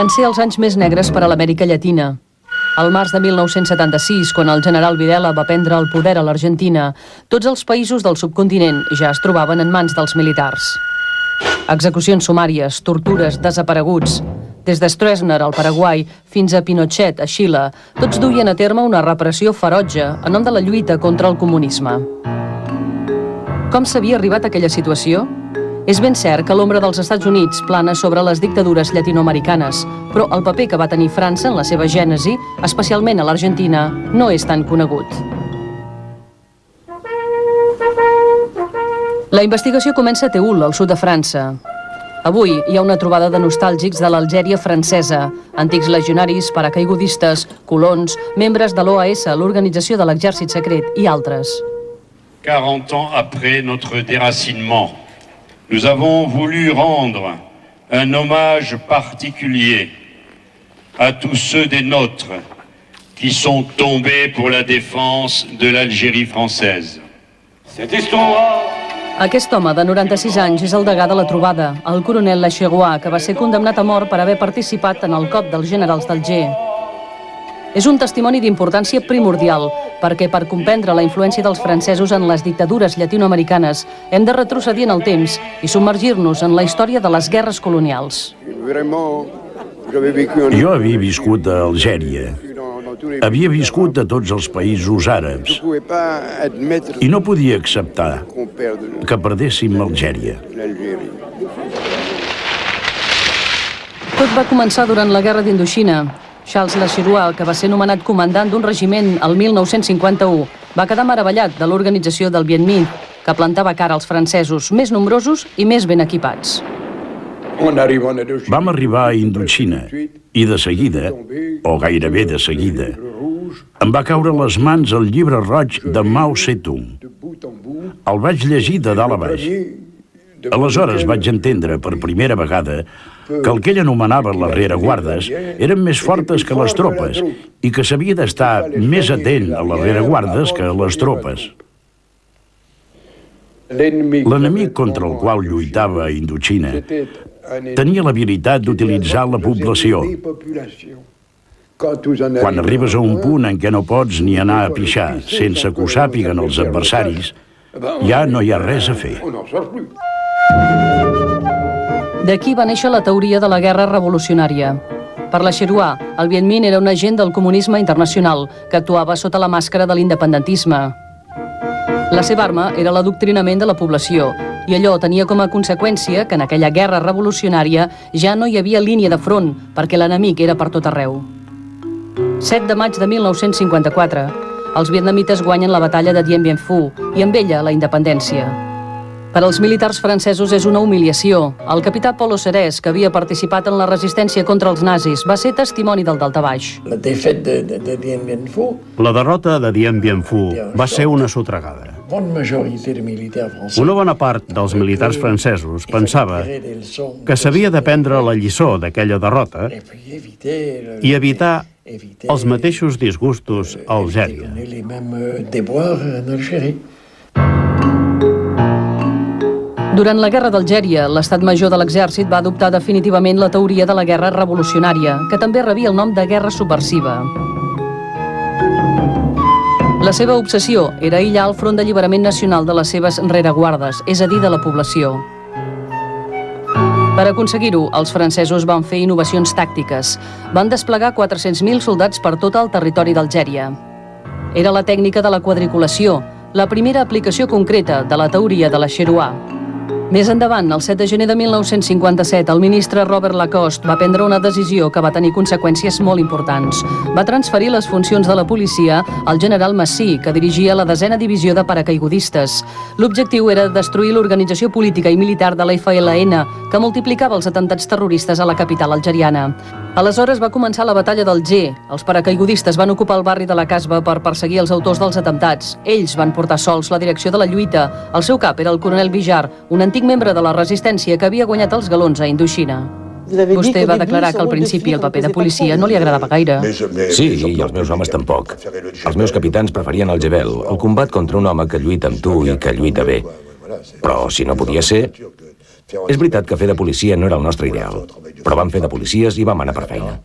Van ser els anys més negres per a l'Amèrica Llatina. Al març de 1976, quan el general Videla va prendre el poder a l'Argentina, tots els països del subcontinent ja es trobaven en mans dels militars. Execucions sumàries, tortures, desapareguts. Des de Stroessner, al Paraguai, fins a Pinochet, a Xile, tots duien a terme una repressió ferotge en nom de la lluita contra el comunisme. Com s'havia arribat a aquella situació? És ben cert que l'ombra dels Estats Units plana sobre les dictadures llatinoamericanes, però el paper que va tenir França en la seva gènesi, especialment a l'Argentina, no és tan conegut. La investigació comença a Teul, al sud de França. Avui hi ha una trobada de nostàlgics de l'Algèria francesa, antics legionaris, paracaigudistes, colons, membres de l'OAS, l'Organització de l'Exèrcit Secret i altres. 40 ans après notre déracinement, nous avons voulu rendre un hommage particulier à tous ceux des nôtres qui sont tombés pour la défense de l'Algérie française. Cette histoire... Aquest home, de 96 anys, és el degà de la trobada, el coronel Lacherois, que va ser condemnat a mort per haver participat en el cop dels generals d'Alger. És un testimoni d'importància primordial, perquè per comprendre la influència dels francesos en les dictadures llatinoamericanes hem de retrocedir en el temps i submergir-nos en la història de les guerres colonials. Jo havia viscut a Algèria. Havia viscut a tots els països àrabs i no podia acceptar que perdéssim Algèria. Tot va començar durant la Guerra d'Indoxina. Charles Lacherois, que va ser nomenat comandant d'un regiment el 1951, va quedar meravellat de l'organització del Viet Minh, que plantava cara als francesos, més nombrosos i més ben equipats. Vam arribar a Indoxina i de seguida, o gairebé de seguida, em va caure a les mans el llibre roig de Mao Zedong. El vaig llegir de dalt a baix. Aleshores vaig entendre per primera vegada que el que ell anomenava les rereguardes eren més fortes que les tropes i que s'havia d'estar més atent a les rereguardes que a les tropes. L'enemic contra el qual lluitava a Indoxina tenia l'habilitat d'utilitzar la població. Quan arribes a un punt en què no pots ni anar a pixar sense que ho sàpiguen els adversaris, ja no hi ha res a fer. D'aquí va néixer la teoria de la guerra revolucionària. Per Lacherois, el Viet Minh era un agent del comunisme internacional que actuava sota la màscara de l'independentisme. La seva arma era l'adoctrinament de la població i allò tenia com a conseqüència que en aquella guerra revolucionària ja no hi havia línia de front perquè l'enemic era per tot arreu. 7 de maig de 1954, els vietnamites guanyen la batalla de Dien Bien Phu i amb ella la independència. Per als militars francesos és una humiliació. El capità Paul Serès, que havia participat en la resistència contra els nazis, va ser testimoni del daltabaix. La derrota de Dien Bien Phu va ser una sotragada. Una bona part dels militars francesos pensava que s'havia d'aprendre la lliçó d'aquella derrota i evitar els mateixos disgustos a Algèria. Durant la Guerra d'Algèria, l'Estat Major de l'Exèrcit va adoptar definitivament la teoria de la guerra revolucionària, que també rebia el nom de guerra subversiva. La seva obsessió era aïllar el Front d'Alliberament Nacional de les seves rereguardes, és a dir, de la població. Per aconseguir-ho, els francesos van fer innovacions tàctiques. Van desplegar 400.000 soldats per tot el territori d'Algèria. Era la tècnica de la quadriculació, la primera aplicació concreta de la teoria de Lacherois. Més endavant, el 7 de gener de 1957, el ministre Robert Lacoste va prendre una decisió que va tenir conseqüències molt importants. Va transferir les funcions de la policia al general Massy, que dirigia la 10a divisió de paracaigudistes. L'objectiu era destruir l'organització política i militar de la FLN, que multiplicava els atemptats terroristes a la capital algeriana. Aleshores va començar la batalla d'Alger. Els paracaigudistes van ocupar el barri de la Casba per perseguir els autors dels atemptats. Ells van portar sols la direcció de la lluita. El seu cap era el coronel Vijar, un antic membre de la resistència que havia guanyat els galons a Indoxina. Vostè va declarar que al principi el paper de policia no li agradava gaire. Sí, i els meus homes tampoc. Els meus capitans preferien el Jebel, el combat contra un home que lluita amb tu i que lluita bé. Però si no podia ser... És veritat que fer de policia no era el nostre ideal. Però vam fer de policies i vam anar per feina.